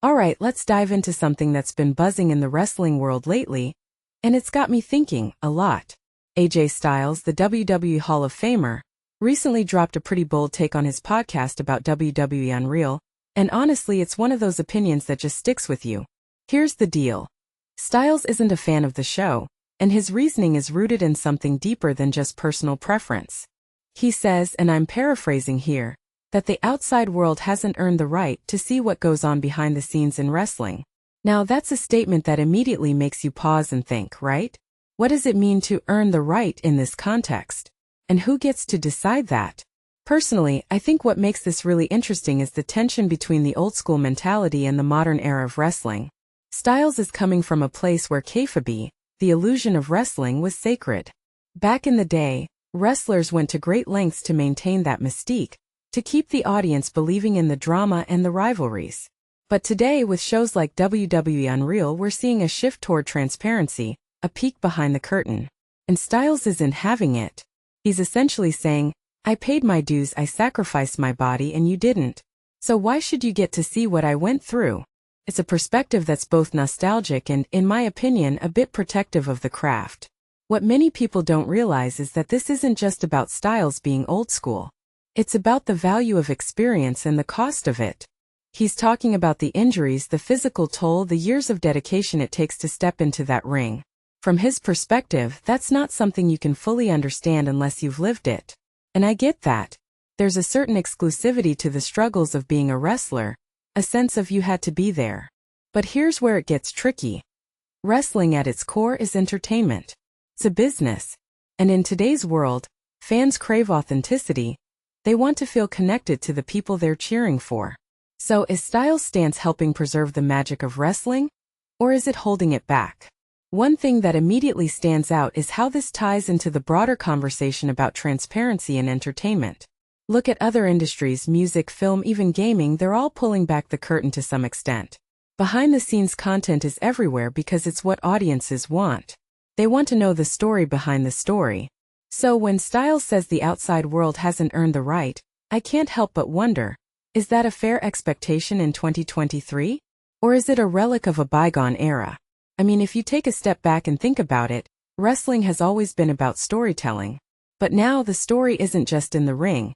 Alright, let's dive into something that's been buzzing in the wrestling world lately, and it's got me thinking a lot. AJ Styles, the WWE Hall of Famer, recently dropped a pretty bold take on his podcast about WWE Unreal, and honestly it's one of those opinions that just sticks with you. Here's the deal. Styles isn't a fan of the show, and his reasoning is rooted in something deeper than just personal preference. He says, and I'm paraphrasing here, that the outside world hasn't earned the right to see what goes on behind the scenes in wrestling. Now that's a statement that immediately makes you pause and think, right? What does it mean to earn the right in this context? And who gets to decide that? Personally, I think what makes this really interesting is the tension between the old-school mentality and the modern era of wrestling. Styles is coming from a place where kayfabe, the illusion of wrestling, was sacred. Back in the day, wrestlers went to great lengths to maintain that mystique, to keep the audience believing in the drama and the rivalries. But today, with shows like WWE Unreal, we're seeing a shift toward transparency, a peek behind the curtain. And Styles isn't having it. He's essentially saying, I paid my dues, I sacrificed my body, and you didn't. So why should you get to see what I went through? It's a perspective that's both nostalgic and, in my opinion, a bit protective of the craft. What many people don't realize is that this isn't just about Styles being old school. It's about the value of experience and the cost of it. He's talking about the injuries, the physical toll, the years of dedication it takes to step into that ring. From his perspective, that's not something you can fully understand unless you've lived it. And I get that. There's a certain exclusivity to the struggles of being a wrestler, a sense of you had to be there. But here's where it gets tricky. Wrestling at its core is entertainment. It's a business. And in today's world, fans crave authenticity. They want to feel connected to the people they're cheering for. So is Styles' stance helping preserve the magic of wrestling? Or is it holding it back? One thing that immediately stands out is how this ties into the broader conversation about transparency and entertainment. Look at other industries, music, film, even gaming, they're all pulling back the curtain to some extent. Behind-the-scenes content is everywhere because it's what audiences want. They want to know the story behind the story. So when Styles says the outside world hasn't earned the right, I can't help but wonder, is that a fair expectation in 2023? Or is it a relic of a bygone era? I mean, if you take a step back and think about it, wrestling has always been about storytelling. But now the story isn't just in the ring.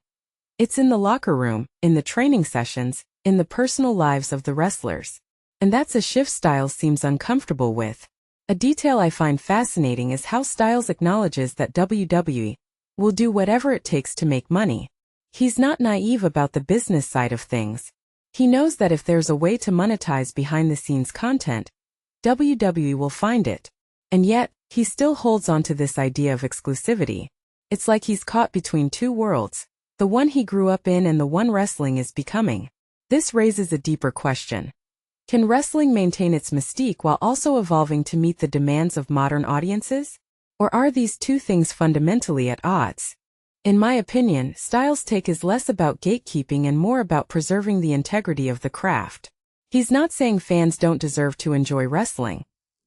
It's in the locker room, in the training sessions, in the personal lives of the wrestlers. And that's a shift Styles seems uncomfortable with. A detail I find fascinating is how Styles acknowledges that WWE will do whatever it takes to make money. He's not naive about the business side of things. He knows that if there's a way to monetize behind-the-scenes content, WWE will find it. And yet, he still holds on to this idea of exclusivity. It's like he's caught between two worlds, the one he grew up in and the one wrestling is becoming. This raises a deeper question. Can wrestling maintain its mystique while also evolving to meet the demands of modern audiences? Or are these two things fundamentally at odds? In my opinion, Styles' take is less about gatekeeping and more about preserving the integrity of the craft. He's not saying fans don't deserve to enjoy wrestling.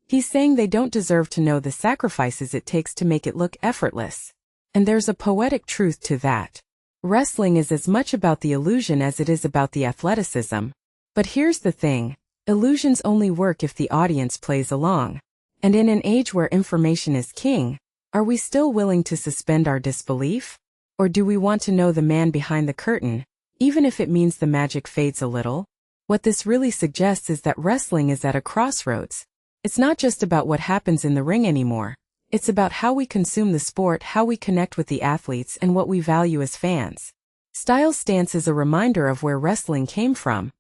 He's saying they don't deserve to know the sacrifices it takes to make it look effortless. And there's a poetic truth to that. Wrestling is as much about the illusion as it is about the athleticism. But here's the thing. Illusions only work if the audience plays along. And in an age where information is king, are we still willing to suspend our disbelief? Or do we want to know the man behind the curtain, even if it means the magic fades a little? What this really suggests is that wrestling is at a crossroads. It's not just about what happens in the ring anymore. It's about how we consume the sport, how we connect with the athletes, and what we value as fans. Styles' stance is a reminder of where wrestling came from.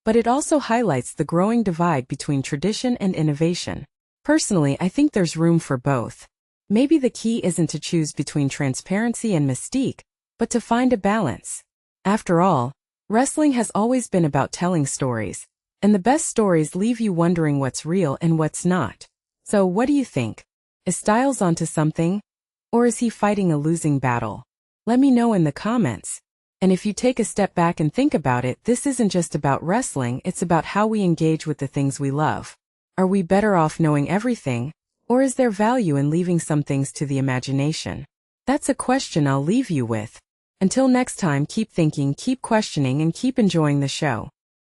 But it also highlights the growing divide between tradition and innovation. Personally, I think there's room for both. Maybe the key isn't to choose between transparency and mystique, but to find a balance. After all, wrestling has always been about telling stories, and the best stories leave you wondering what's real and what's not. So what do you think? Is Styles onto something? Or is he fighting a losing battle? Let me know in the comments. And if you take a step back and think about it, this isn't just about wrestling, it's about how we engage with the things we love. Are we better off knowing everything, or is there value in leaving some things to the imagination? That's a question I'll leave you with. Until next time, keep thinking, keep questioning, and keep enjoying the show.